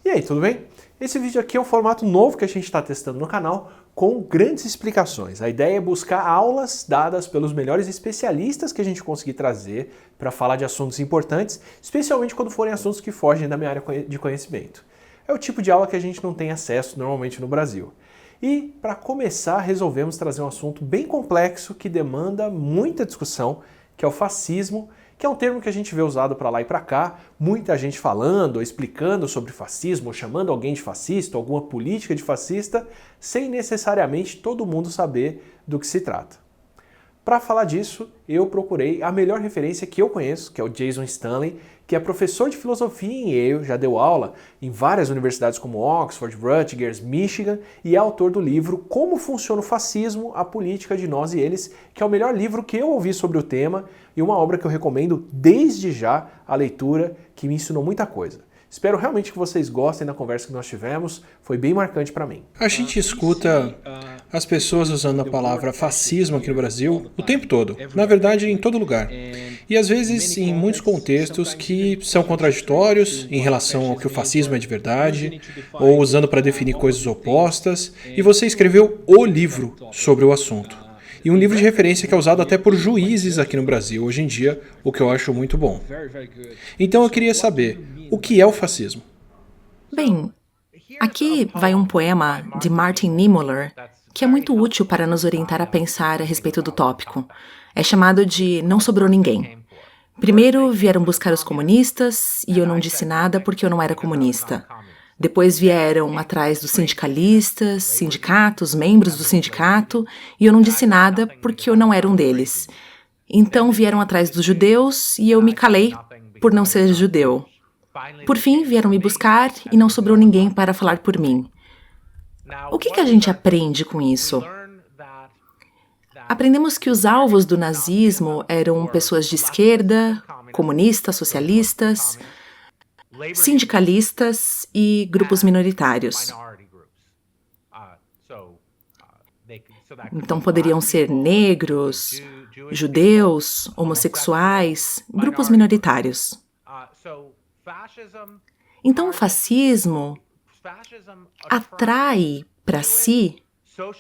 E aí, tudo bem? Esse vídeo aqui é um formato novo que a gente está testando no canal com grandes explicações. A ideia é buscar aulas dadas pelos melhores especialistas que a gente conseguir trazer para falar de assuntos importantes, especialmente quando forem assuntos que fogem da minha área de conhecimento. É o tipo de aula que a gente não tem acesso normalmente no Brasil. E, para começar, resolvemos trazer um assunto bem complexo que demanda muita discussão, que é o fascismo, que é um termo que a gente vê usado para lá e para cá, muita gente falando ou explicando sobre fascismo, ou chamando alguém de fascista, alguma política de fascista, sem necessariamente todo mundo saber do que se trata. Para falar disso, eu procurei a melhor referência que eu conheço, que é o Jason Stanley, que é professor de filosofia em Yale, já deu aula em várias universidades como Oxford, Rutgers, Michigan, e é autor do livro Como Funciona o Fascismo, a Política de Nós e Eles, que é o melhor livro que eu ouvi sobre o tema e uma obra que eu recomendo desde já a leitura, que me ensinou muita coisa. Espero realmente que vocês gostem da conversa que nós tivemos, foi bem marcante para mim. A gente escuta as pessoas usando a palavra fascismo aqui no Brasil o tempo todo, na verdade em todo lugar. E às vezes em muitos contextos que são contraditórios em relação ao que o fascismo é de verdade, ou usando para definir coisas opostas, e você escreveu o livro sobre o assunto. E um livro de referência que é usado até por juízes aqui no Brasil hoje em dia, o que eu acho muito bom. Então eu queria saber, o que é o fascismo? Bem, aqui vai um poema de Martin Niemöller que é muito útil para nos orientar a pensar a respeito do tópico. É chamado de Não Sobrou Ninguém. Primeiro vieram buscar os comunistas e eu não disse nada porque eu não era comunista. Depois vieram atrás dos sindicalistas, sindicatos, membros do sindicato, e eu não disse nada porque eu não era um deles. Então vieram atrás dos judeus e eu me calei por não ser judeu. Por fim, vieram me buscar e não sobrou ninguém para falar por mim. O que a gente aprende com isso? Aprendemos que os alvos do nazismo eram pessoas de esquerda, comunistas, socialistas, sindicalistas e grupos minoritários. Então poderiam ser negros, judeus, homossexuais, grupos minoritários. Então o fascismo atrai para si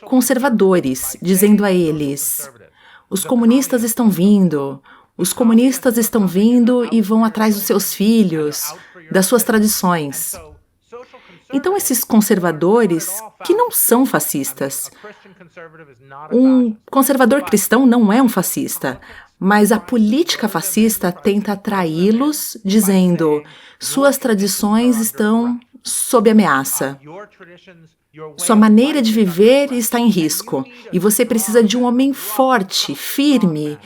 conservadores, dizendo a eles: os comunistas estão vindo e vão atrás dos seus filhos, das suas tradições. Então esses conservadores, que não são fascistas, um conservador cristão não é um fascista, mas a política fascista tenta atraí-los, dizendo: suas tradições estão sob ameaça. Sua maneira de viver está em risco, e você precisa de um homem forte, firme,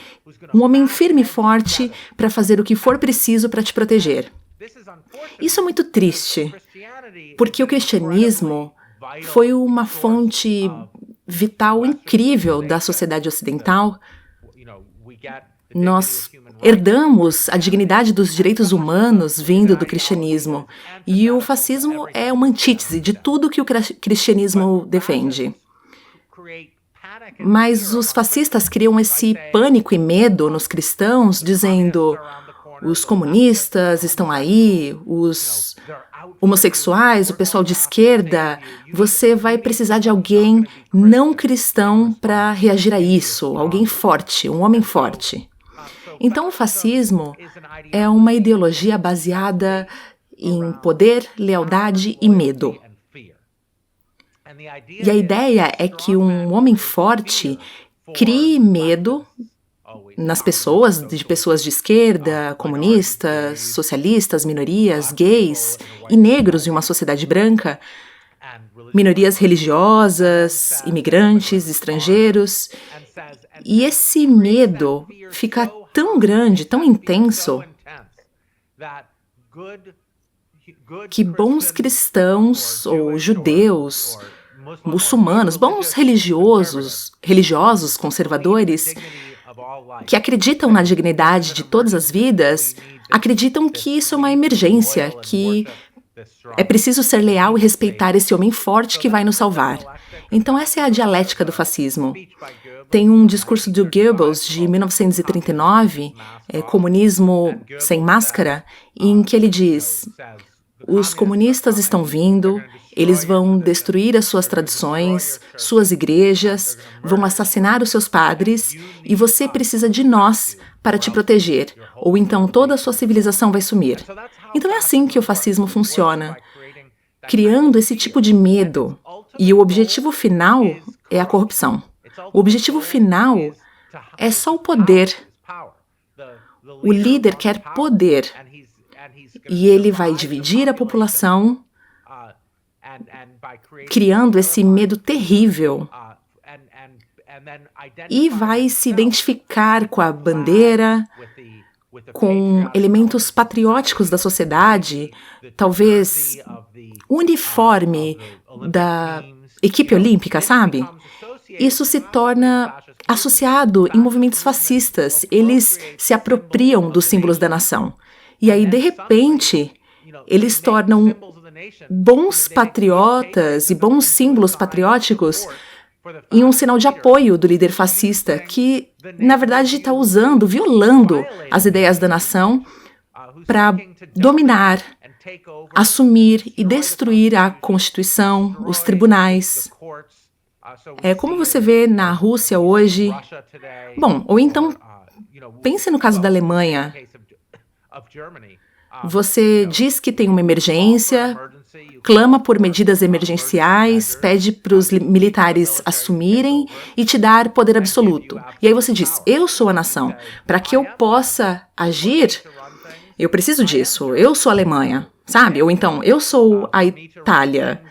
um homem firme e forte para fazer o que for preciso para te proteger. Isso é muito triste, porque o cristianismo foi uma fonte vital incrível da sociedade ocidental. Nós herdamos a dignidade dos direitos humanos vindo do cristianismo, e o fascismo é uma antítese de tudo que o cristianismo defende. Mas os fascistas criam esse pânico e medo nos cristãos, dizendo: os comunistas estão aí, os homossexuais, o pessoal de esquerda, você vai precisar de alguém não cristão para reagir a isso, alguém forte, um homem forte. Então o fascismo é uma ideologia baseada em poder, lealdade e medo. E a ideia é que um homem forte crie medo nas pessoas de esquerda, comunistas, socialistas, minorias, gays e negros em uma sociedade branca, minorias religiosas, imigrantes, estrangeiros. E esse medo fica tão grande, tão intenso, que bons cristãos ou judeus, muçulmanos, bons religiosos conservadores, que acreditam na dignidade de todas as vidas, acreditam que isso é uma emergência, que é preciso ser leal e respeitar esse homem forte que vai nos salvar. Então essa é a dialética do fascismo. Tem um discurso do Goebbels, de 1939, Comunismo Sem Máscara, em que ele diz: Os comunistas estão vindo, eles vão destruir as suas tradições, suas igrejas, vão assassinar os seus padres e você precisa de nós para te proteger, ou então toda a sua civilização vai sumir. Então é assim que o fascismo funciona, criando esse tipo de medo. E o objetivo final é a corrupção. O objetivo final é só o poder. O líder quer poder. E ele vai dividir a população, criando esse medo terrível. E vai se identificar com a bandeira, com elementos patrióticos da sociedade, talvez o uniforme da equipe olímpica, sabe? Isso se torna associado em movimentos fascistas. Eles se apropriam dos símbolos da nação. E aí, de repente, eles tornam bons patriotas e bons símbolos patrióticos em um sinal de apoio do líder fascista, que, na verdade, está violando as ideias da nação para dominar, assumir e destruir a Constituição, os tribunais. É como você vê na Rússia hoje. Bom, ou então, pense no caso da Alemanha. Você diz que tem uma emergência, clama por medidas emergenciais, pede para os militares assumirem e te dar poder absoluto. E aí você diz, eu sou a nação. Para que eu possa agir, eu preciso disso. Eu sou a Alemanha, sabe? Ou então, eu sou a Itália.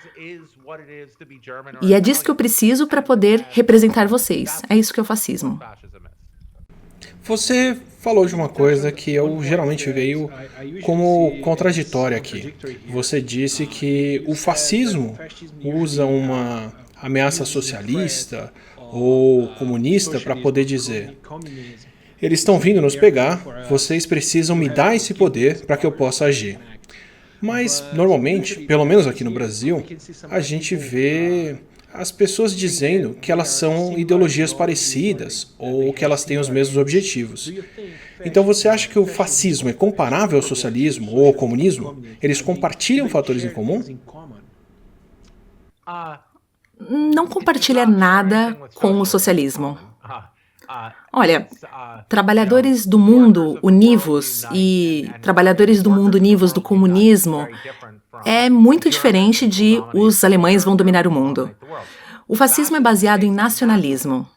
E é disso que eu preciso para poder representar vocês. É isso que é o fascismo. Você falou de uma coisa que eu geralmente veio como contraditória aqui. Você disse que o fascismo usa uma ameaça socialista ou comunista para poder dizer: eles estão vindo nos pegar, vocês precisam me dar esse poder para que eu possa agir. Mas, normalmente, pelo menos aqui no Brasil, a gente vê as pessoas dizendo que elas são ideologias parecidas ou que elas têm os mesmos objetivos. Então você acha que o fascismo é comparável ao socialismo ou ao comunismo? Eles compartilham fatores em comum? Não compartilha nada com o socialismo. Olha, trabalhadores do mundo univos e trabalhadores do mundo univos do comunismo é muito diferente de os alemães vão dominar o mundo. O fascismo é baseado em nacionalismo.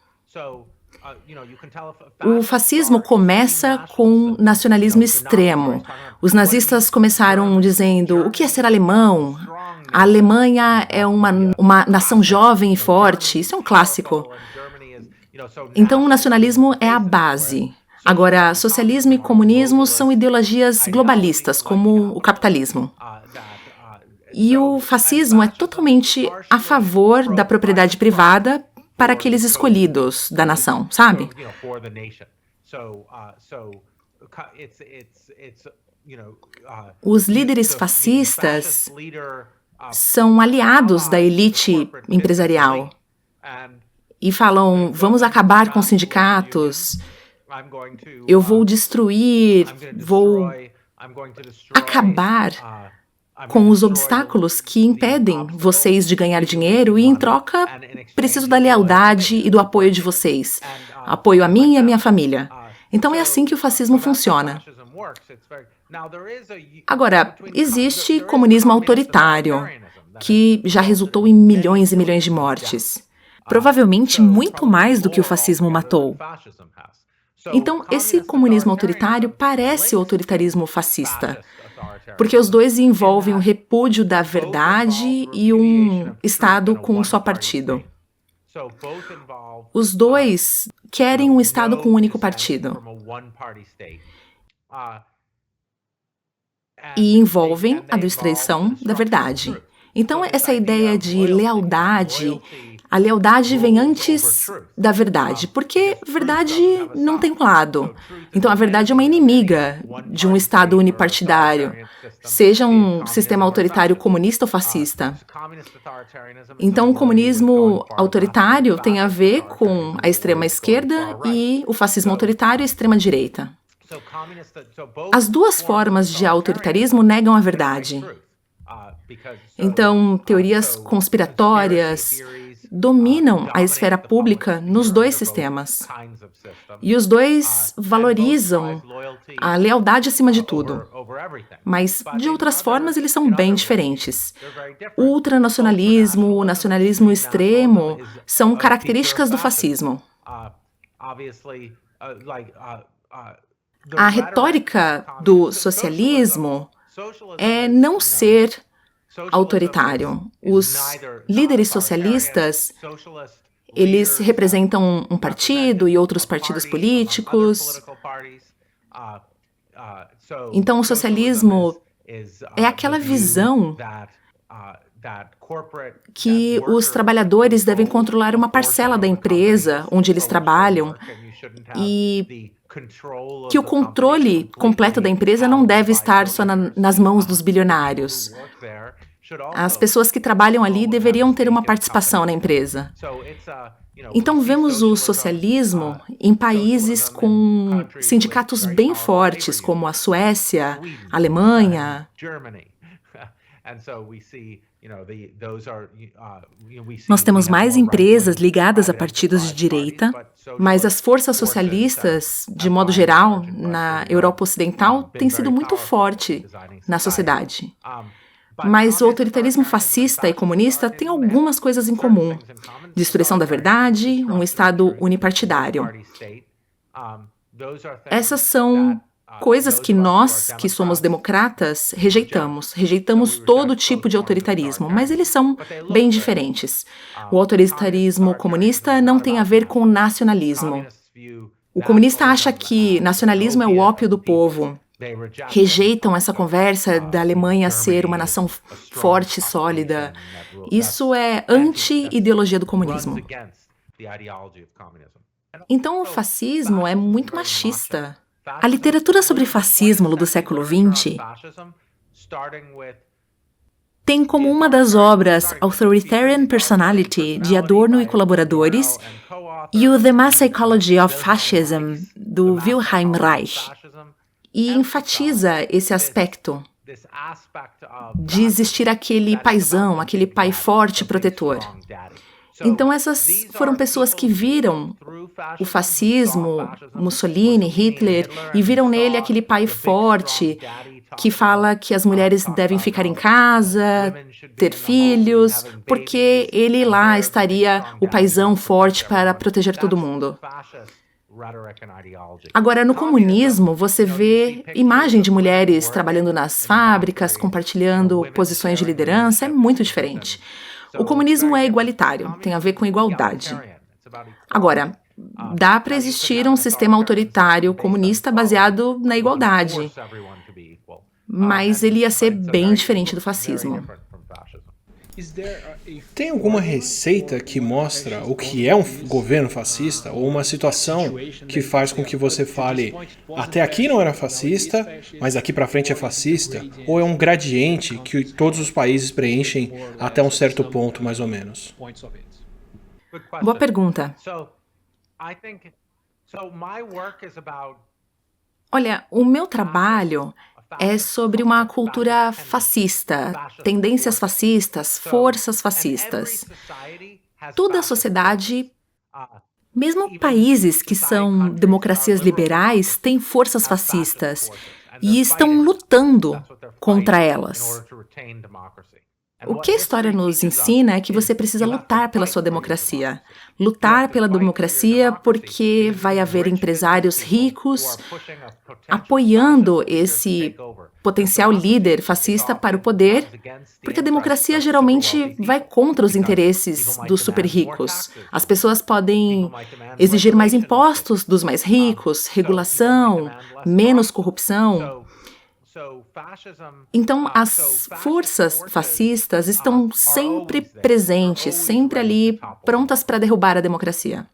O fascismo começa com nacionalismo extremo. Os nazistas começaram dizendo, o que é ser alemão? A Alemanha é uma nação jovem e forte. Isso é um clássico. Então, o nacionalismo é a base. Agora, socialismo e comunismo são ideologias globalistas, como o capitalismo. E o fascismo é totalmente a favor da propriedade privada para aqueles escolhidos da nação, sabe? Os líderes fascistas são aliados da elite empresarial e falam, vamos acabar com os sindicatos, eu vou destruir, vou acabar com os obstáculos que impedem vocês de ganhar dinheiro e, em troca, preciso da lealdade e do apoio de vocês. Apoio a mim e a minha família. Então é assim que o fascismo funciona. Agora, existe comunismo autoritário, que já resultou em milhões e milhões de mortes. Provavelmente muito mais do que o fascismo matou. Então, esse comunismo autoritário parece o autoritarismo fascista, porque os dois envolvem o repúdio da verdade e um Estado com só partido. Os dois querem um Estado com um único partido. E envolvem a destruição da verdade. Então, essa ideia de lealdade, a lealdade vem antes da verdade, porque verdade não tem um lado. Então, a verdade é uma inimiga de um Estado unipartidário, seja um sistema autoritário comunista ou fascista. Então, o comunismo autoritário tem a ver com a extrema-esquerda e o fascismo autoritário, a extrema-direita. As duas formas de autoritarismo negam a verdade. Então, teorias conspiratórias dominam a esfera pública nos dois sistemas. E os dois valorizam a lealdade acima de tudo. Mas, de outras formas, eles são bem diferentes. O ultranacionalismo, o nacionalismo extremo são características do fascismo. A retórica do socialismo é não ser autoritário. Os líderes socialistas, eles representam um partido e outros partidos políticos. Então, o socialismo é aquela visão que os trabalhadores devem controlar uma parcela da empresa onde eles trabalham e que o controle completo da empresa não deve estar só nas mãos dos bilionários. As pessoas que trabalham ali deveriam ter uma participação na empresa. Então, vemos o socialismo em países com sindicatos bem fortes, como a Suécia, a Alemanha. Nós temos mais empresas ligadas a partidos de direita, mas as forças socialistas, de modo geral, na Europa Ocidental, têm sido muito forte na sociedade. Mas o autoritarismo fascista e comunista tem algumas coisas em comum. Destruição da verdade, um Estado unipartidário. Essas são coisas que nós, que somos democratas, rejeitamos. Rejeitamos todo tipo de autoritarismo, mas eles são bem diferentes. O autoritarismo comunista não tem a ver com nacionalismo. O comunista acha que nacionalismo é o ópio do povo. Rejeitam essa conversa da Alemanha ser uma nação forte e sólida. Isso é anti-ideologia do comunismo. Então, o fascismo é muito machista. A literatura sobre fascismo do século XX tem como uma das obras Authoritarian Personality, de Adorno e colaboradores, e o The Mass Psychology of Fascism, do Wilhelm Reich. E enfatiza esse aspecto de existir aquele paizão, aquele pai forte e protetor. Então, essas foram pessoas que viram o fascismo, Mussolini, Hitler, e viram nele aquele pai forte que fala que as mulheres devem ficar em casa, ter filhos, porque ele lá estaria o paizão forte para proteger todo mundo. Agora, no comunismo, você vê imagem de mulheres trabalhando nas fábricas, compartilhando posições de liderança, é muito diferente. O comunismo é igualitário, tem a ver com igualdade. Agora, dá para existir um sistema autoritário comunista baseado na igualdade, mas ele ia ser bem diferente do fascismo. Tem alguma receita que mostra o que é um governo fascista ou uma situação que faz com que você fale até aqui não era fascista, mas aqui para frente é fascista? Ou é um gradiente que todos os países preenchem até um certo ponto, mais ou menos? Boa pergunta. Olha, o meu trabalho é sobre uma cultura fascista, tendências fascistas, forças fascistas. Toda a sociedade, mesmo países que são democracias liberais, têm forças fascistas e estão lutando contra elas. O que a história nos ensina é que você precisa lutar pela sua democracia. Lutar pela democracia porque vai haver empresários ricos apoiando esse potencial líder fascista para o poder, porque a democracia geralmente vai contra os interesses dos super ricos. As pessoas podem exigir mais impostos dos mais ricos, regulação, menos corrupção. Então, as forças fascistas estão sempre presentes, sempre ali, prontas para derrubar a democracia.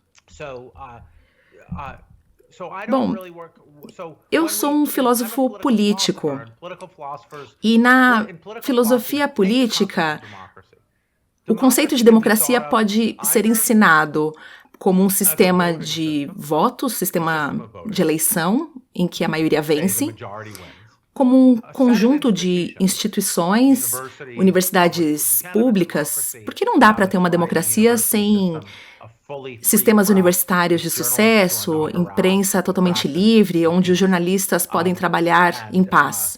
Bom, eu sou um filósofo político, e na filosofia política, o conceito de democracia pode ser ensinado como um sistema de votos, sistema de eleição, em que a maioria vence, como um conjunto de instituições, universidades públicas, porque não dá para ter uma democracia sem sistemas universitários de sucesso, imprensa totalmente livre, onde os jornalistas podem trabalhar em paz,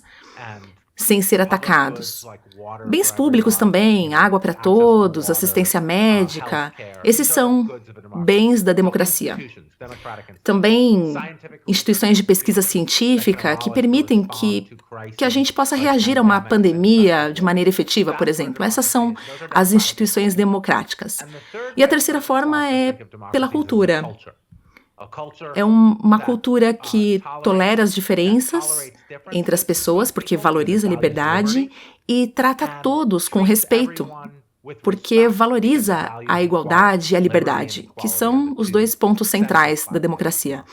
sem ser atacados. Bens públicos também, água para todos, assistência médica, esses são bens da democracia. Também instituições de pesquisa científica que permitem que a gente possa reagir a uma pandemia de maneira efetiva, por exemplo. Essas são as instituições democráticas. E a terceira forma é pela cultura. É uma cultura que tolera as diferenças entre as pessoas, porque valoriza a liberdade, e trata todos com respeito, porque valoriza a igualdade e a liberdade, que são os dois pontos centrais da democracia.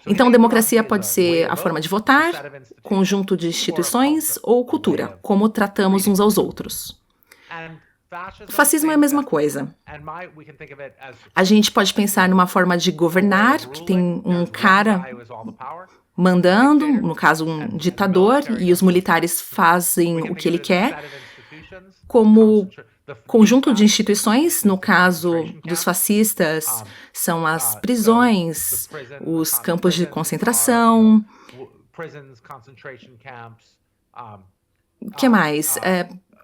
Então, democracia pode ser a forma de votar, conjunto de instituições ou cultura, como tratamos uns aos outros. O fascismo é a mesma coisa. A gente pode pensar numa forma de governar, que tem um cara mandando, no caso um ditador, e os militares fazem o que ele quer, como conjunto de instituições, no caso dos fascistas, são as prisões, os campos de concentração. O que mais?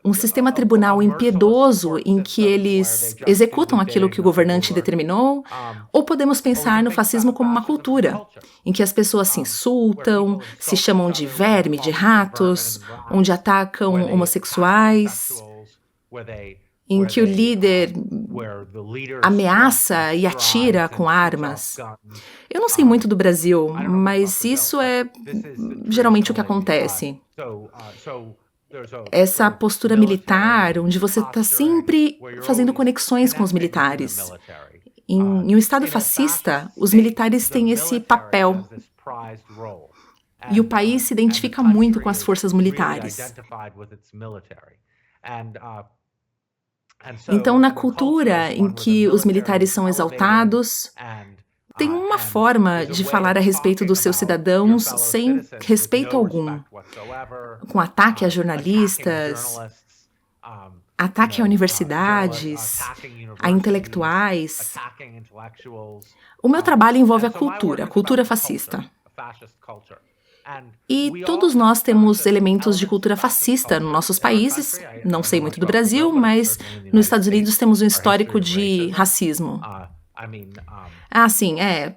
Um sistema tribunal impiedoso em que eles executam aquilo que o governante determinou, ou podemos pensar no fascismo como uma cultura, em que as pessoas se insultam, se chamam de verme, de ratos, onde atacam homossexuais, em que o líder ameaça e atira com armas. Eu não sei muito do Brasil, mas isso é geralmente o que acontece. Essa postura militar, onde você está sempre fazendo conexões com os militares. Em um Estado fascista, os militares têm esse papel. E o país se identifica muito com as forças militares. Então, na cultura em que os militares são exaltados, tem uma forma de falar a respeito dos seus cidadãos sem respeito algum, com ataque a jornalistas, ataque a universidades, a intelectuais. O meu trabalho envolve a cultura fascista. E todos nós temos elementos de cultura fascista nos nossos países. Não sei muito do Brasil, mas nos Estados Unidos temos um histórico de racismo. Sim, é.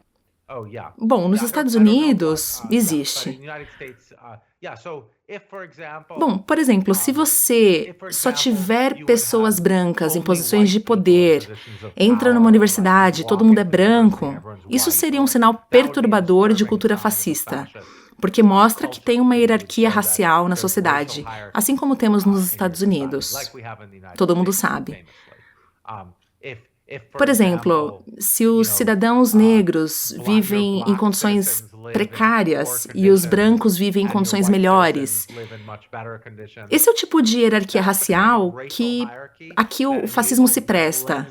Bom, nos Estados Unidos existe. Bom, por exemplo, se você só tiver pessoas brancas em posições de poder, entra numa universidade, todo mundo é branco, isso seria um sinal perturbador de cultura fascista, porque mostra que tem uma hierarquia racial na sociedade, assim como temos nos Estados Unidos. Todo mundo sabe. Por exemplo, se os cidadãos negros vivem em condições precárias e os brancos vivem em condições melhores, esse é o tipo de hierarquia racial que aqui o fascismo se presta.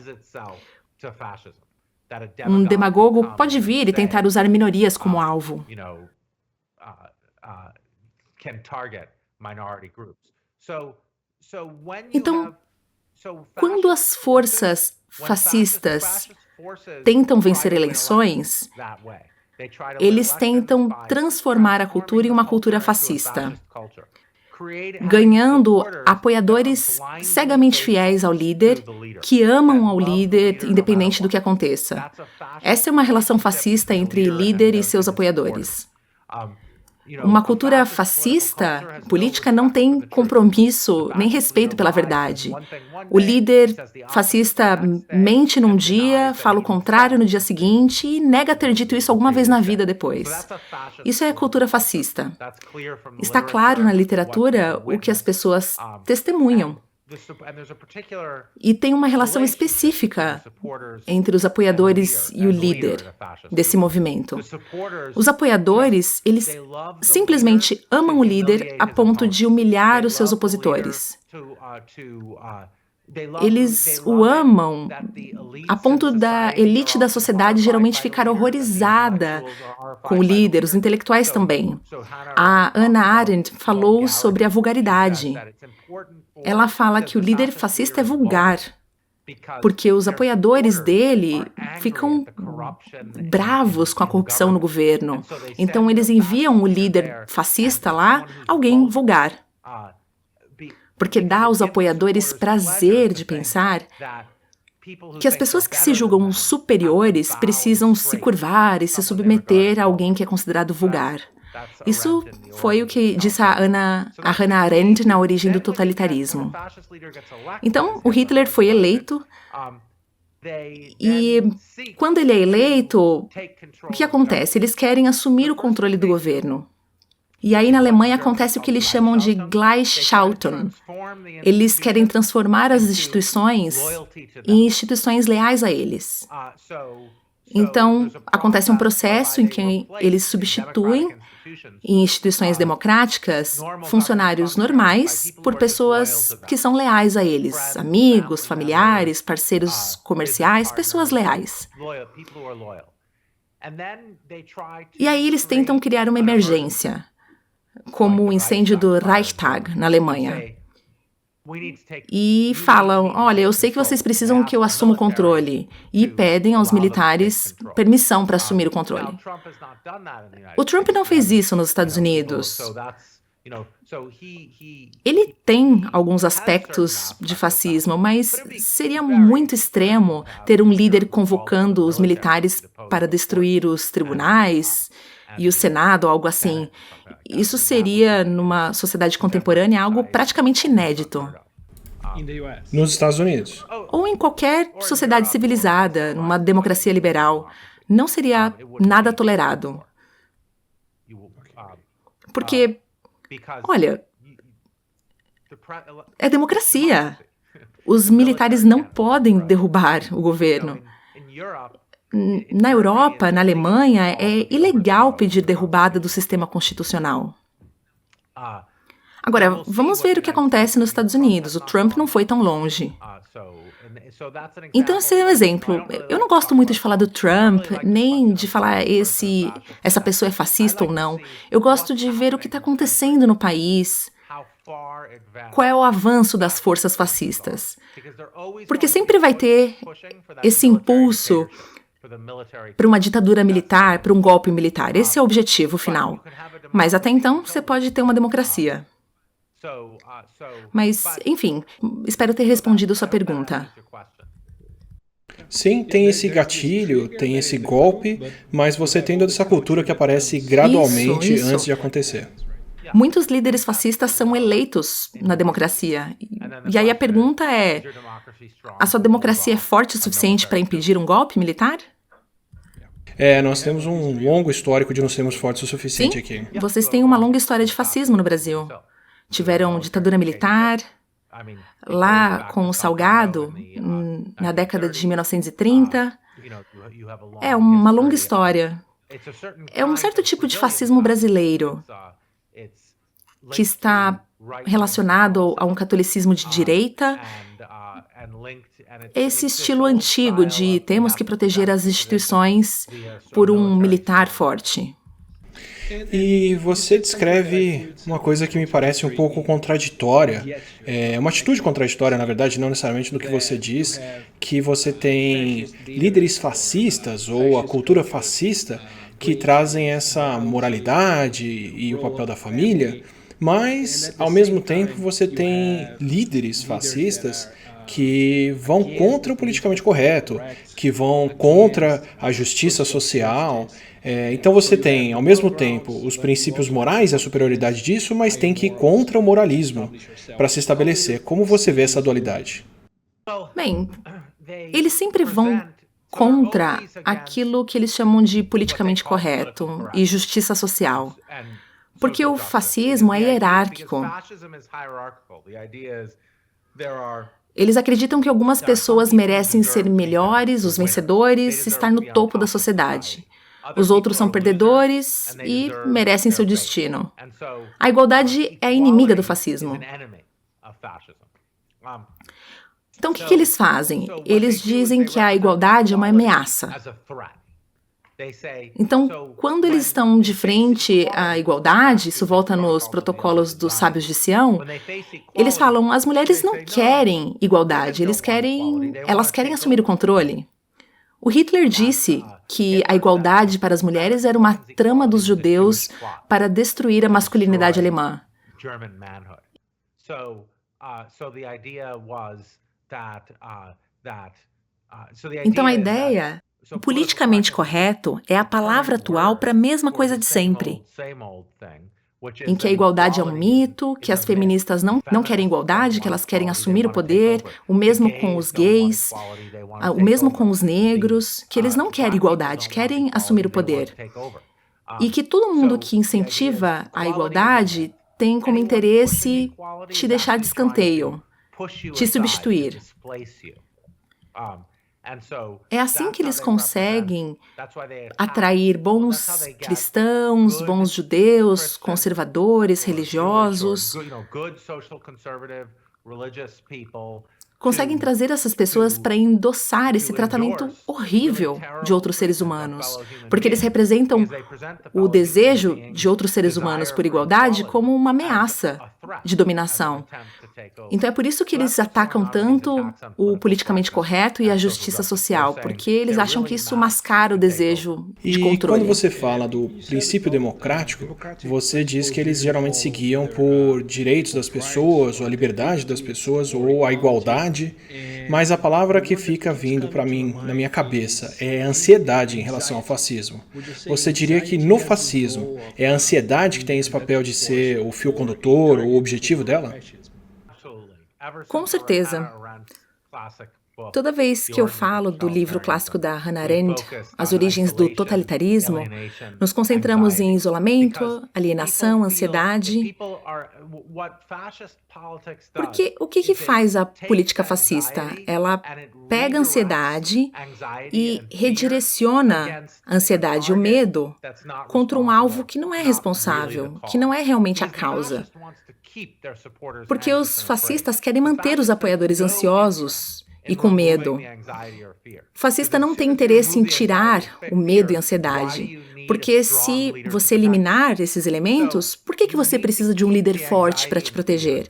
Um demagogo pode vir e tentar usar minorias como alvo. Então, quando as forças fascistas tentam vencer eleições, eles tentam transformar a cultura em uma cultura fascista, ganhando apoiadores cegamente fiéis ao líder, que amam ao líder independente do que aconteça. Essa é uma relação fascista entre líder e seus apoiadores. Uma cultura fascista, política, não tem compromisso nem respeito pela verdade. O líder fascista mente num dia, fala o contrário no dia seguinte e nega ter dito isso alguma vez na vida depois. Isso é cultura fascista. Está claro na literatura o que as pessoas testemunham. E tem uma relação específica entre os apoiadores e o líder desse movimento. Os apoiadores, eles simplesmente amam o líder a ponto de humilhar os seus opositores. Eles o amam a ponto da elite da sociedade geralmente ficar horrorizada com o líder, os intelectuais também. A Hannah Arendt falou sobre a vulgaridade. Ela fala que o líder fascista é vulgar, porque os apoiadores dele ficam bravos com a corrupção no governo. Então eles enviam o líder fascista lá, alguém vulgar. Porque dá aos apoiadores prazer de pensar que as pessoas que se julgam superiores precisam se curvar e se submeter a alguém que é considerado vulgar. Isso foi o que disse a Hannah Arendt na origem do totalitarismo. Então, o Hitler foi eleito e, quando ele é eleito, o que acontece? Eles querem assumir o controle do governo. E aí, na Alemanha, acontece o que eles chamam de Gleichschaltung. Eles querem transformar as instituições em instituições leais a eles. Então, acontece um processo em que eles substituem, em instituições democráticas, funcionários normais por pessoas que são leais a eles. Amigos, familiares, parceiros comerciais, pessoas leais. E aí eles tentam criar uma emergência, como o incêndio do Reichstag, na Alemanha. E falam, olha, eu sei que vocês precisam que eu assuma o controle. E pedem aos militares permissão para assumir o controle. O Trump não fez isso nos Estados Unidos. Ele tem alguns aspectos de fascismo, mas seria muito extremo ter um líder convocando os militares para destruir os tribunais e o Senado, algo assim. Isso seria, numa sociedade contemporânea, algo praticamente inédito. Nos Estados Unidos. Ou em qualquer sociedade civilizada, numa democracia liberal, não seria nada tolerado. Porque, olha, é democracia. Os militares não podem derrubar o governo. Na Europa, na Alemanha, é ilegal pedir derrubada do sistema constitucional. Agora, vamos ver o que acontece nos Estados Unidos. O Trump não foi tão longe. Então, esse é um exemplo. Eu não gosto muito de falar do Trump, nem de falar essa pessoa é fascista ou não. Eu gosto de ver o que está acontecendo no país, qual é o avanço das forças fascistas. Porque sempre vai ter esse impulso para uma ditadura militar, para um golpe militar. Esse é o objetivo final. Mas até então, você pode ter uma democracia. Mas, enfim, espero ter respondido sua pergunta. Sim, tem esse gatilho, tem esse golpe, mas você tem toda essa cultura que aparece gradualmente Isso. antes de acontecer. Muitos líderes fascistas são eleitos na democracia. E aí a pergunta é, a sua democracia é forte o suficiente para impedir um golpe militar? Nós temos um longo histórico de não sermos fortes o suficiente aqui. Vocês têm uma longa história de fascismo no Brasil. Tiveram ditadura militar, lá com o Salgado, na década de 1930. É uma longa história. É um certo tipo de fascismo brasileiro que está relacionado a um catolicismo de direita. Esse estilo antigo de temos que proteger as instituições por um militar forte. E você descreve uma coisa que me parece um pouco contraditória, uma atitude contraditória, na verdade, não necessariamente no que você diz, que você tem líderes fascistas ou a cultura fascista que trazem essa moralidade e o papel da família, mas, ao mesmo tempo, você tem líderes fascistas que vão contra o politicamente correto, que vão contra a justiça social. Então você tem, ao mesmo tempo, os princípios morais e a superioridade disso, mas tem que ir contra o moralismo para se estabelecer. Como você vê essa dualidade? Bem, eles sempre vão contra aquilo que eles chamam de politicamente correto e justiça social. Porque o fascismo é hierárquico. Eles acreditam que algumas pessoas merecem ser melhores, os vencedores, estar no topo da sociedade. Os outros são perdedores e merecem seu destino. A igualdade é a inimiga do fascismo. Então, o que eles fazem? Eles dizem que a igualdade é uma ameaça. Então, quando eles estão de frente à igualdade, isso volta nos protocolos dos sábios de Sião, eles falam, as mulheres não querem igualdade, elas querem assumir o controle. O Hitler disse que a igualdade para as mulheres era uma trama dos judeus para destruir a masculinidade alemã. Então a ideia, o politicamente correto, é a palavra atual para a mesma coisa de sempre, em que a igualdade é um mito, que as feministas não querem igualdade, que elas querem assumir o poder, o mesmo com os gays, o mesmo com os negros, que eles não querem igualdade, querem assumir o poder. E que todo mundo que incentiva a igualdade tem como interesse te deixar de escanteio, te substituir. É assim que eles conseguem atrair bons cristãos, bons judeus, conservadores, religiosos. Conseguem trazer essas pessoas para endossar esse tratamento horrível de outros seres humanos, porque eles representam o desejo de outros seres humanos por igualdade como uma ameaça de dominação. Então é por isso que eles atacam tanto o politicamente correto e a justiça social, porque eles acham que isso mascara o desejo de controle. E quando você fala do princípio democrático, você diz que eles geralmente seguiam por direitos das pessoas, ou a liberdade das pessoas, ou a igualdade, mas a palavra que fica vindo para mim, na minha cabeça, é ansiedade em relação ao fascismo. Você diria que no fascismo é a ansiedade que tem esse papel de ser o fio condutor, ou o objetivo dela? Com certeza. Toda vez que eu falo do livro clássico da Hannah Arendt, As Origens do Totalitarismo, nos concentramos em isolamento, alienação, ansiedade. Porque o que faz a política fascista? Ela pega a ansiedade e redireciona a ansiedade e o medo contra um alvo que não é responsável, que não é realmente a causa. Porque os fascistas querem manter os apoiadores ansiosos e com medo. O fascista não tem interesse em tirar o medo e a ansiedade, porque se você eliminar esses elementos, por que você precisa de um líder forte para te proteger?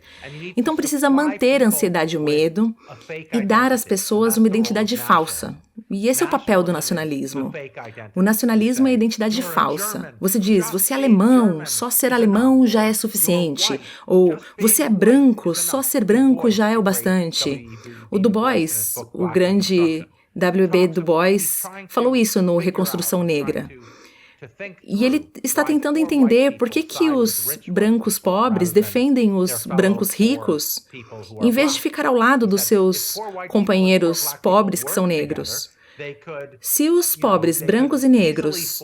Então precisa manter a ansiedade e o medo e dar às pessoas uma identidade falsa. E esse é o papel do nacionalismo. O nacionalismo é a identidade falsa. Você diz, você é alemão, só ser alemão já é suficiente. Ou, você é branco, só ser branco já é o bastante. O Du Bois, o grande W.E.B. Du Bois, falou isso no Reconstrução Negra. E ele está tentando entender por que os brancos pobres defendem os brancos ricos, em vez de ficar ao lado dos seus companheiros pobres que são negros. Se os pobres brancos e negros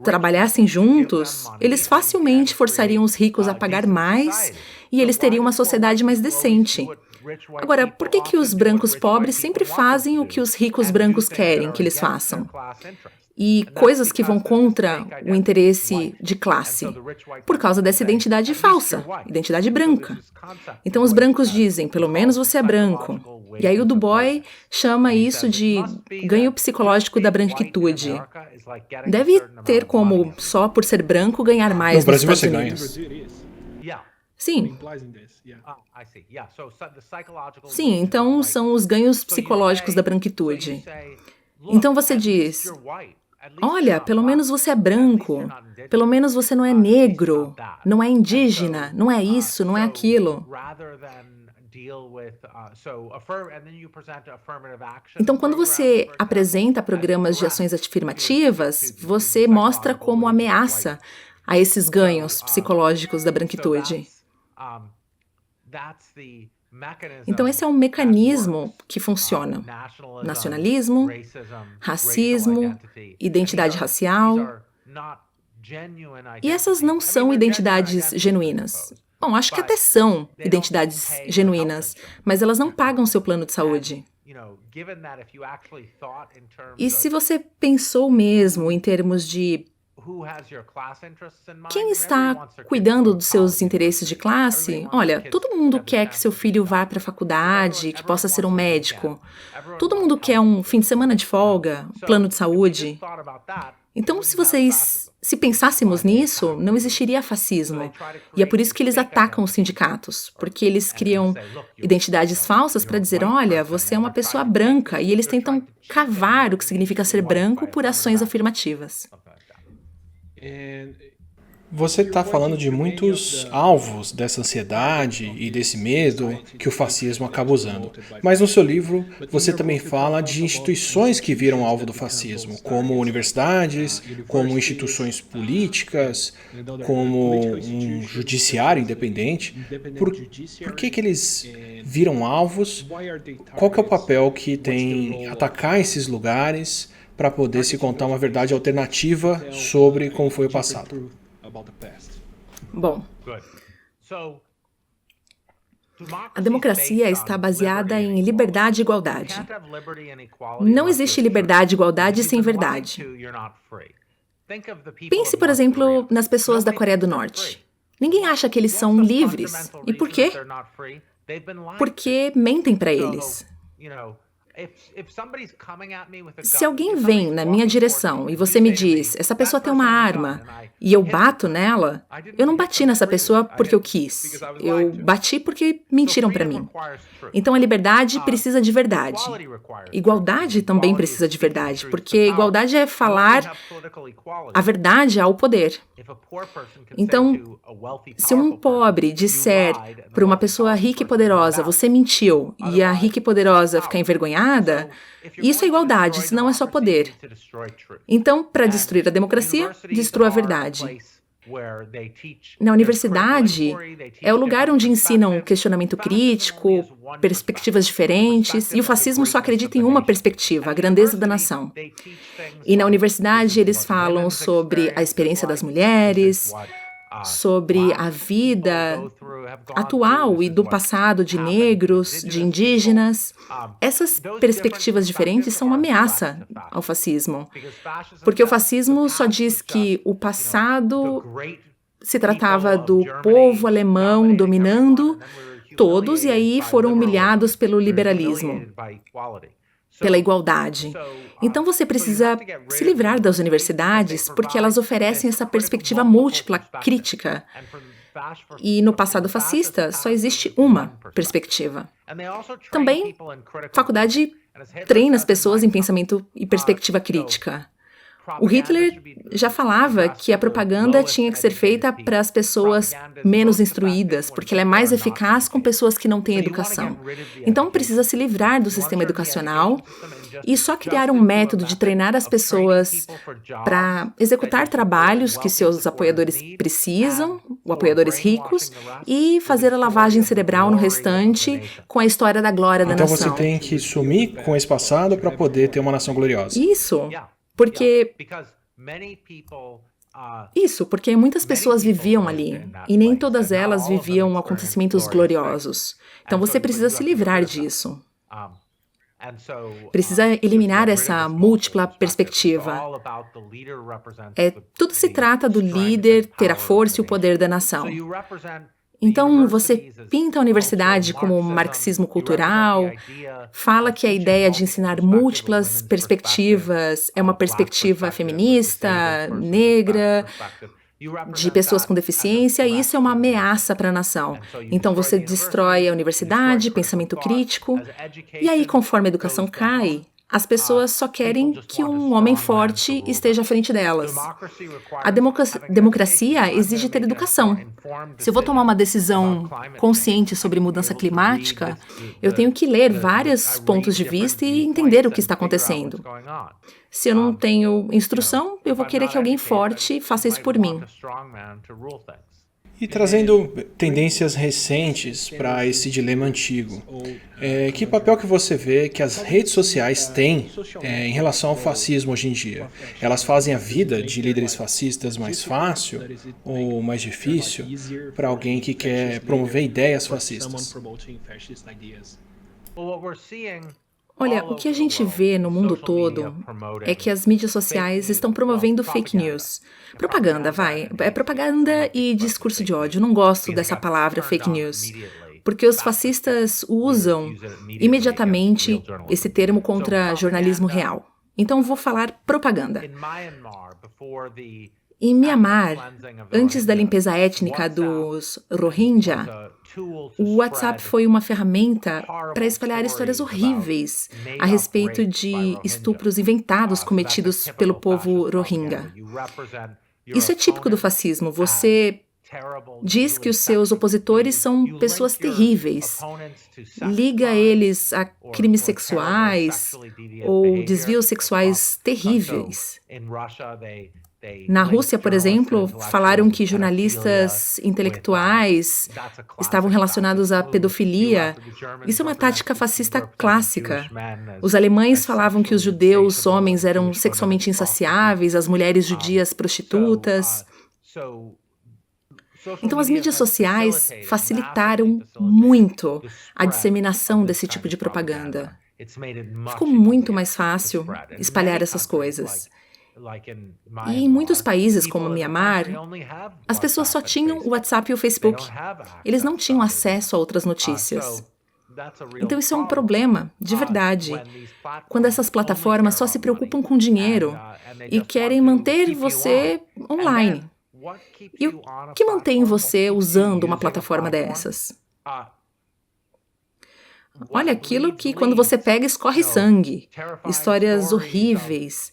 trabalhassem juntos, eles facilmente forçariam os ricos a pagar mais e eles teriam uma sociedade mais decente. Agora, por que os brancos pobres sempre fazem o que os ricos brancos querem que eles façam? E coisas que vão contra o interesse de classe, por causa dessa identidade falsa, identidade branca. Então os brancos dizem, pelo menos você é branco. E aí o Du Bois chama isso de ganho psicológico da branquitude. Deve ter como, só por ser branco, ganhar mais nos Estados Unidos. Sim. Sim, então são os ganhos psicológicos da branquitude. Então você diz, olha, pelo menos você é branco, pelo menos você não é negro, não é indígena, não é isso, não é aquilo. Então, quando você apresenta programas de ações afirmativas, você mostra como ameaça a esses ganhos psicológicos da branquitude. Então, esse é um mecanismo que funciona. Nacionalismo, racismo, identidade racial. E essas não são identidades genuínas. Bom, acho que até são identidades genuínas, mas elas não pagam seu plano de saúde. E se você pensou mesmo em termos de Quem está cuidando dos seus interesses de classe? Olha, todo mundo quer que seu filho vá para a faculdade, que possa ser um médico. Todo mundo quer um fim de semana de folga, um plano de saúde. Então, se pensássemos nisso, não existiria fascismo. E é por isso que eles atacam os sindicatos, porque eles criam identidades falsas para dizer, olha, você é uma pessoa branca, e eles tentam cavar o que significa ser branco por ações afirmativas. Você está falando de muitos alvos dessa ansiedade e desse medo que o fascismo acaba usando. Mas no seu livro, você também fala de instituições que viram alvo do fascismo, como universidades, como instituições políticas, como um judiciário independente. Por que eles viram alvos? Qual que é o papel que tem atacar esses lugares para poder se contar uma verdade alternativa sobre como foi o passado? Bom, a democracia está baseada em liberdade e igualdade. Não existe liberdade e igualdade sem verdade. Pense, por exemplo, nas pessoas da Coreia do Norte. Ninguém acha que eles são livres. E por quê? Porque mentem para eles. Se alguém vem na minha direção e você me diz, essa pessoa tem uma arma, e eu bato nela, eu não bati nessa pessoa porque eu quis. Eu bati porque mentiram para mim. Então a liberdade precisa de verdade. Igualdade também precisa de verdade, porque igualdade é falar a verdade ao poder. Então, se um pobre disser para uma pessoa rica e poderosa, você mentiu, e a rica e poderosa ficar envergonhada, isso é igualdade, senão é só poder. Então, para destruir a democracia, destrua a verdade. Na universidade, é o lugar onde ensinam questionamento crítico, perspectivas diferentes, e o fascismo só acredita em uma perspectiva, a grandeza da nação. E na universidade eles falam sobre a experiência das mulheres, sobre a vida atual e do passado de negros, de indígenas. Essas perspectivas diferentes são uma ameaça ao fascismo, porque o fascismo só diz que o passado se tratava do povo alemão dominando todos e aí foram humilhados pelo liberalismo, pela igualdade. Então você precisa se livrar das universidades porque elas oferecem essa perspectiva múltipla, crítica. E no passado fascista só existe uma perspectiva. Também, a faculdade treina as pessoas em pensamento e perspectiva crítica. O Hitler já falava que a propaganda tinha que ser feita para as pessoas menos instruídas, porque ela é mais eficaz com pessoas que não têm educação. Então precisa se livrar do sistema educacional e só criar um método de treinar as pessoas para executar trabalhos que seus apoiadores precisam, os apoiadores ricos, e fazer a lavagem cerebral no restante com a história da glória da nação. Então você tem que sumir com esse passado para poder ter uma nação gloriosa. Porque muitas pessoas viviam ali, e nem todas elas viviam acontecimentos gloriosos. Então você precisa se livrar disso. Precisa eliminar essa múltipla perspectiva. Tudo se trata do líder ter a força e o poder da nação. Então, você pinta a universidade como marxismo cultural, fala que a ideia de ensinar múltiplas perspectivas é uma perspectiva feminista, negra, de pessoas com deficiência, e isso é uma ameaça para a nação. Então, você destrói a universidade, pensamento crítico, e aí, conforme a educação cai, as pessoas só querem que um homem forte esteja à frente delas. A democracia exige ter educação. Se eu vou tomar uma decisão consciente sobre mudança climática, eu tenho que ler vários pontos de vista e entender o que está acontecendo. Se eu não tenho instrução, eu vou querer que alguém forte faça isso por mim. E trazendo tendências recentes para esse dilema antigo, que papel que você vê que as redes sociais têm em relação ao fascismo hoje em dia? Elas fazem a vida de líderes fascistas mais fácil ou mais difícil para alguém que quer promover ideias fascistas? Olha, o que a gente vê no mundo todo é que as mídias sociais estão promovendo fake news. Propaganda, vai. É propaganda e discurso de ódio. Eu não gosto dessa palavra fake news, porque os fascistas usam imediatamente esse termo contra jornalismo real. Então, vou falar propaganda. Em Myanmar, antes da limpeza étnica dos Rohingya, o WhatsApp foi uma ferramenta para espalhar histórias horríveis a respeito de estupros inventados cometidos pelo povo Rohingya. Isso é típico do fascismo. Você diz que os seus opositores são pessoas terríveis, liga eles a crimes sexuais ou desvios sexuais terríveis. Na Rússia, por exemplo, falaram que jornalistas intelectuais estavam relacionados à pedofilia. Isso é uma tática fascista clássica. Os alemães falavam que os judeus homens eram sexualmente insaciáveis, as mulheres judias prostitutas. Então, as mídias sociais facilitaram muito a disseminação desse tipo de propaganda. Ficou muito mais fácil espalhar essas coisas. E em muitos países, como Myanmar, as pessoas só tinham o WhatsApp e o Facebook. Eles não tinham acesso a outras notícias. Então isso é um problema, de verdade, quando essas plataformas só se preocupam com dinheiro e querem manter você online. E o que mantém você usando uma plataforma dessas? Olha, aquilo que quando você pega escorre sangue, histórias horríveis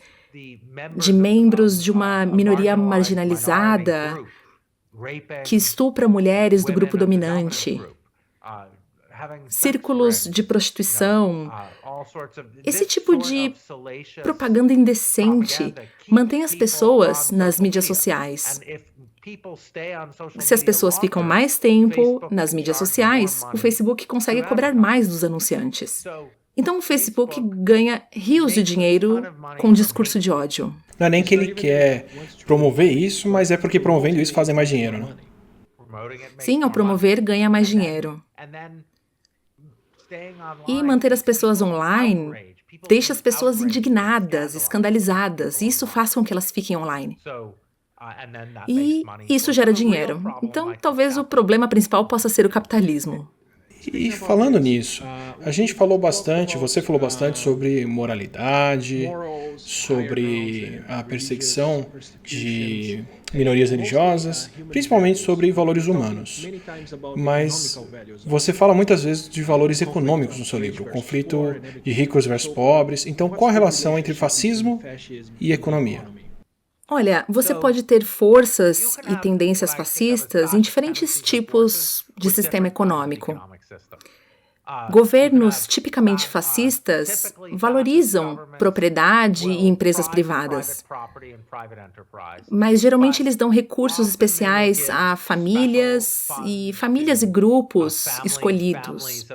de membros de uma minoria marginalizada que estupra mulheres do grupo dominante, círculos de prostituição. Esse tipo de propaganda indecente mantém as pessoas nas mídias sociais. Se as pessoas ficam mais tempo nas mídias sociais, o Facebook consegue cobrar mais dos anunciantes. Então o Facebook ganha rios de dinheiro com discurso de ódio. Não é nem que ele quer promover isso, mas é porque promovendo isso fazem mais dinheiro, né? Sim, ao promover, ganha mais dinheiro. E manter as pessoas online deixa as pessoas indignadas, escandalizadas, e isso faz com que elas fiquem online. E isso gera dinheiro. Então, talvez o problema principal possa ser o capitalismo. E falando nisso, a gente falou bastante, você falou bastante sobre moralidade, sobre a perseguição de minorias religiosas, principalmente sobre valores humanos. Mas você fala muitas vezes de valores econômicos no seu livro, o conflito de ricos versus pobres. Então, qual a relação entre fascismo e economia? Olha, você pode ter forças e tendências fascistas em diferentes tipos de sistema econômico. Governos tipicamente fascistas valorizam propriedade e empresas privadas, mas geralmente eles dão recursos especiais a famílias e grupos escolhidos.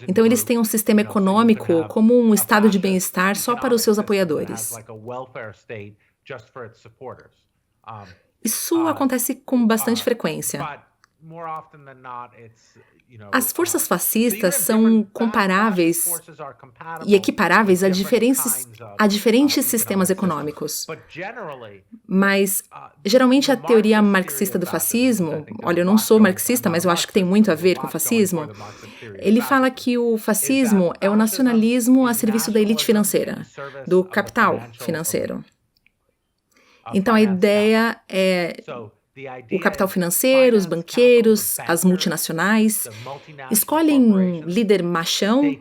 Então eles têm um sistema econômico como um estado de bem-estar só para os seus apoiadores. Isso acontece com bastante frequência. As forças fascistas são comparáveis e equiparáveis a diferentes sistemas econômicos. Mas, geralmente, a teoria marxista do fascismo, olha, eu não sou marxista, mas eu acho que tem muito a ver com o fascismo, ele fala que o fascismo é o nacionalismo a serviço da elite financeira, do capital financeiro. Então, a ideia é o capital financeiro, os banqueiros, as multinacionais escolhem um líder machão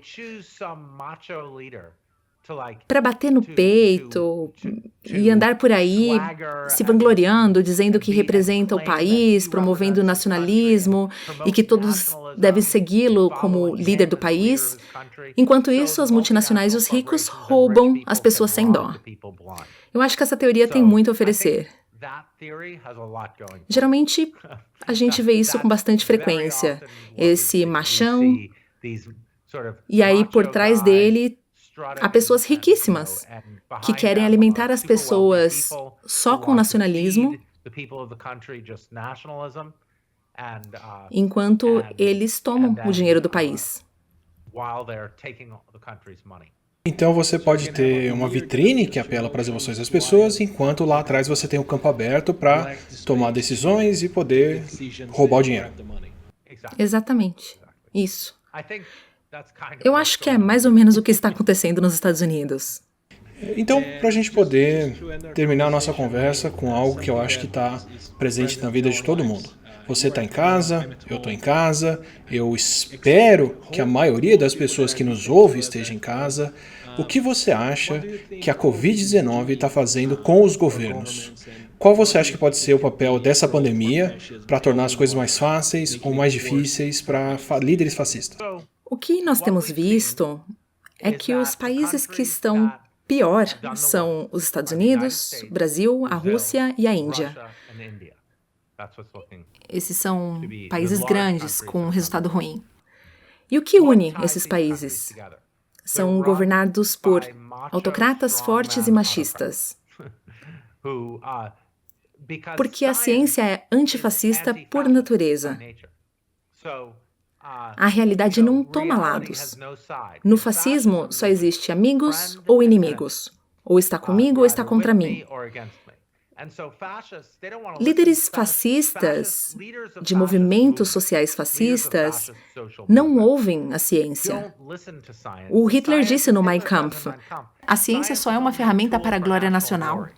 para bater no peito e andar por aí se vangloriando, dizendo que representa o país, promovendo o nacionalismo e que todos devem segui-lo como líder do país. Enquanto isso, as multinacionais e os ricos roubam as pessoas sem dó. Eu acho que essa teoria tem muito a oferecer. Geralmente, a gente vê isso com bastante frequência. Esse machão, e aí por trás dele há pessoas riquíssimas que querem alimentar as pessoas só com nacionalismo, enquanto eles tomam o dinheiro do país. Então você pode ter uma vitrine que apela para as emoções das pessoas, enquanto lá atrás você tem um campo aberto para tomar decisões e poder roubar o dinheiro. Exatamente. Isso. Eu acho que é mais ou menos o que está acontecendo nos Estados Unidos. Então, para a gente poder terminar a nossa conversa com algo que eu acho que está presente na vida de todo mundo. Você está em casa, eu estou em casa, eu espero que a maioria das pessoas que nos ouve esteja em casa. O que você acha que a Covid-19 está fazendo com os governos? Qual você acha que pode ser o papel dessa pandemia para tornar as coisas mais fáceis ou mais difíceis para líderes fascistas? O que nós temos visto é que os países que estão pior são os Estados Unidos, o Brasil, a Rússia e a Índia. Esses são países grandes com um resultado ruim. E o que une esses países? São governados por autocratas fortes e machistas. Porque a ciência é antifascista por natureza. A realidade não toma lados. No fascismo, só existe amigos ou inimigos. Ou está comigo ou está contra mim. Líderes fascistas, de movimentos sociais fascistas, não ouvem a ciência. O Hitler disse no Mein Kampf: a ciência só é uma ferramenta para a glória nacional.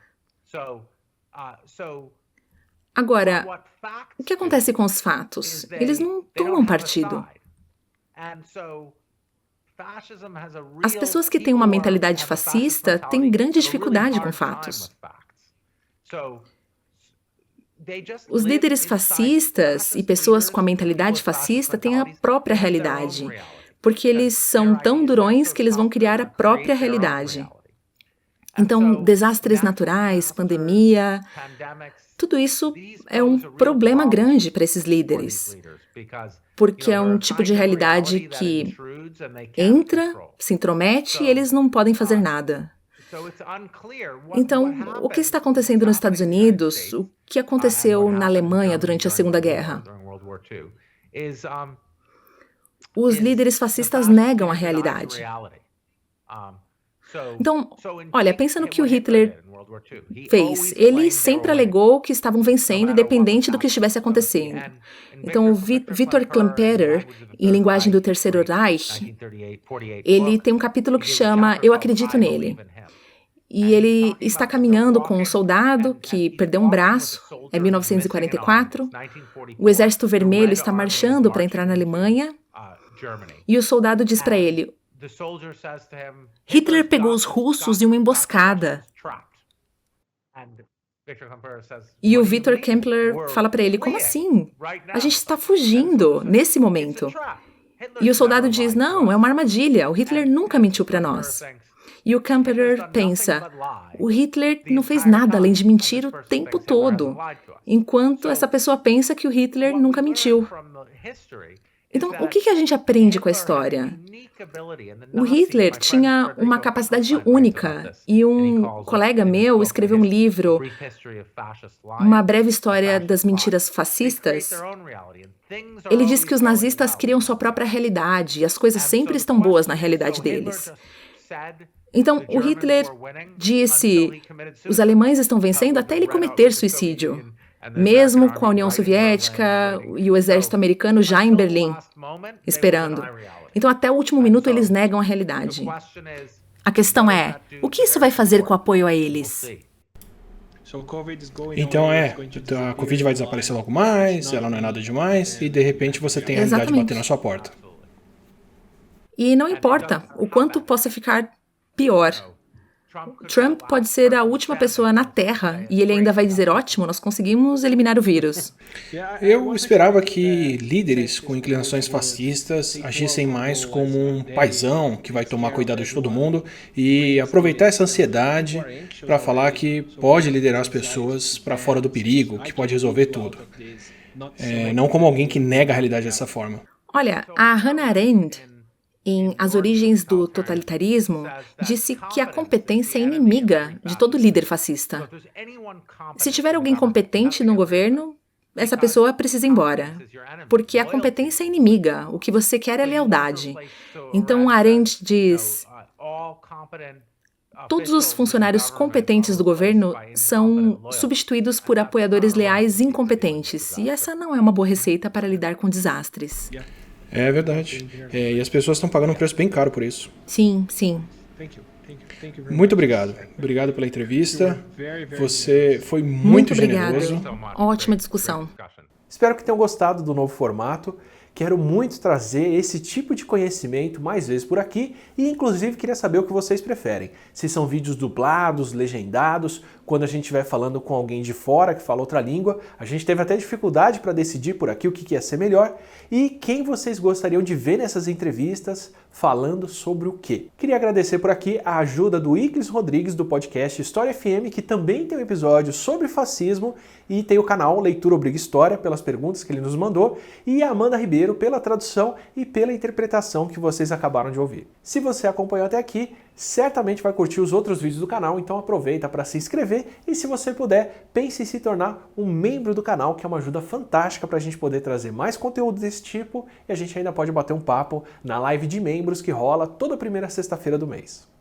Agora, o que acontece com os fatos? Eles não tomam partido. As pessoas que têm uma mentalidade fascista têm grande dificuldade com fatos. Os líderes fascistas e pessoas com a mentalidade fascista têm a própria realidade, porque eles são tão durões que eles vão criar a própria realidade. Então, desastres naturais, pandemia, tudo isso é um problema grande para esses líderes, porque é um tipo de realidade que entra, se intromete e eles não podem fazer nada. Então, o que está acontecendo nos Estados Unidos, o que aconteceu na Alemanha durante a Segunda Guerra? Os líderes fascistas negam a realidade. Então, olha, pensa no que o Hitler fez. Ele sempre alegou que estavam vencendo, independente do que estivesse acontecendo. Então, o Victor Klemperer, em linguagem do Terceiro Reich, ele tem um capítulo que chama Eu Acredito Nele. E ele está caminhando com um soldado que perdeu um braço, é 1944. O Exército Vermelho está marchando para entrar na Alemanha. E o soldado diz para ele: Hitler pegou os russos em uma emboscada. E o Victor Kempler fala para ele: como assim? A gente está fugindo nesse momento. E o soldado diz: não, é uma armadilha, o Hitler nunca mentiu para nós. E o Kempler pensa: o Hitler não fez nada além de mentir o tempo todo, enquanto essa pessoa pensa que o Hitler nunca mentiu. Então, o que a gente aprende com a história? O Hitler tinha uma capacidade única, e um colega meu escreveu um livro, Uma Breve História das Mentiras Fascistas. Ele diz que os nazistas criam sua própria realidade, e as coisas sempre estão boas na realidade deles. Então, o Hitler disse: os alemães estão vencendo até ele cometer suicídio. Mesmo com a União Soviética e o exército americano já em Berlim, esperando. Então, até o último minuto, eles negam a realidade. A questão é, o que isso vai fazer com o apoio a eles? Então a Covid vai desaparecer logo mais, ela não é nada demais, e de repente você tem a realidade batendo na sua porta. E não importa o quanto possa ficar pior. Trump pode ser a última pessoa na Terra e ele ainda vai dizer: ótimo, nós conseguimos eliminar o vírus. Eu esperava que líderes com inclinações fascistas agissem mais como um paizão que vai tomar cuidado de todo mundo e aproveitar essa ansiedade para falar que pode liderar as pessoas para fora do perigo, que pode resolver tudo. Não como alguém que nega a realidade dessa forma. Olha, a Hannah Arendt, em As Origens do Totalitarismo, disse que a competência é inimiga de todo líder fascista. Se tiver alguém competente no governo, essa pessoa precisa ir embora, porque a competência é inimiga, o que você quer é lealdade. Então Arendt diz: Todos os funcionários competentes do governo são substituídos por apoiadores leais incompetentes, e essa não é uma boa receita para lidar com desastres. É verdade. E as pessoas estão pagando um preço bem caro por isso. Sim, sim. Muito obrigado. Obrigado pela entrevista. Você foi muito generoso. Ótima discussão. Espero que tenham gostado do novo formato. Quero muito trazer esse tipo de conhecimento mais vezes por aqui e inclusive queria saber o que vocês preferem. Se são vídeos dublados, legendados, quando a gente estiver falando com alguém de fora que fala outra língua. A gente teve até dificuldade para decidir por aqui o que ia ser melhor. E quem vocês gostariam de ver nessas entrevistas falando sobre o quê? Queria agradecer por aqui a ajuda do Iclis Rodrigues do podcast História FM, que também tem um episódio sobre fascismo e tem o canal Leitura Obriga História pelas perguntas que ele nos mandou, e a Amanda Ribeiro pela tradução e pela interpretação que vocês acabaram de ouvir. Se você acompanhou até aqui, certamente vai curtir os outros vídeos do canal, então aproveita para se inscrever e, se você puder, pense em se tornar um membro do canal, que é uma ajuda fantástica para a gente poder trazer mais conteúdo desse tipo, e a gente ainda pode bater um papo na live de membros que rola toda primeira sexta-feira do mês.